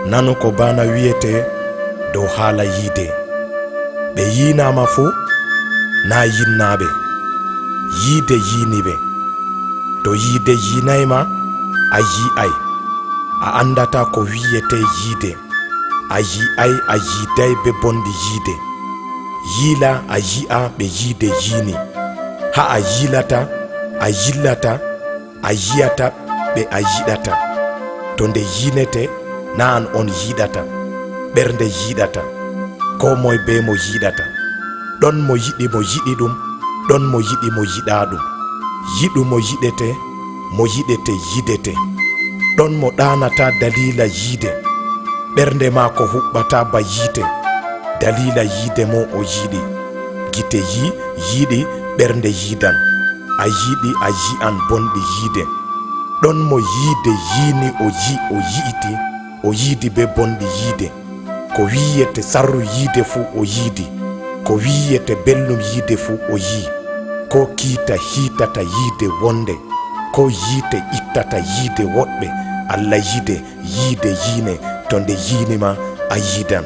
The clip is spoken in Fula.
nanu ko bana wiyete dow haala yide. Ɓe yinama fo na yinnaɓe, yide yiniɓe. To yide yinayma a yi'ay, a andata ko wiyete yide. A yi'ay a yiday be bondi yide. Yila a yi'a ɓe yide yini. Ha a yilata a yillata a yiyata ɓe a yiɗata. To nde yinete na an on yiɗata, ɓernde yiɗata, ko moye be mo yiɗata. Ɗon mo yiɗi mo yiɗi ɗum, ɗon mo yiɗi mo yiɗa ɗum. Yiɗu mo yiɗete, mo yiɗete yidete. Ɗon mo ɗanata dalila yide, ɓernde ma ko huɓɓata ba yite, dalila yide mo o yiɗi. Gite yiɗi ɓernde yidan. A yiɗi a yi'an bonɗi yide. Ɗon mo yide yini o yi'iti, o yiidi be bonɗi yide. Ko wiyete sarru yide fu o yiidi, ko wiyete bellum yide fu o yi. Ko kiita hiitata yide wonde, ko yiite ittata yide woɗɓe. Allah yide yine, to nde yinima a yidan.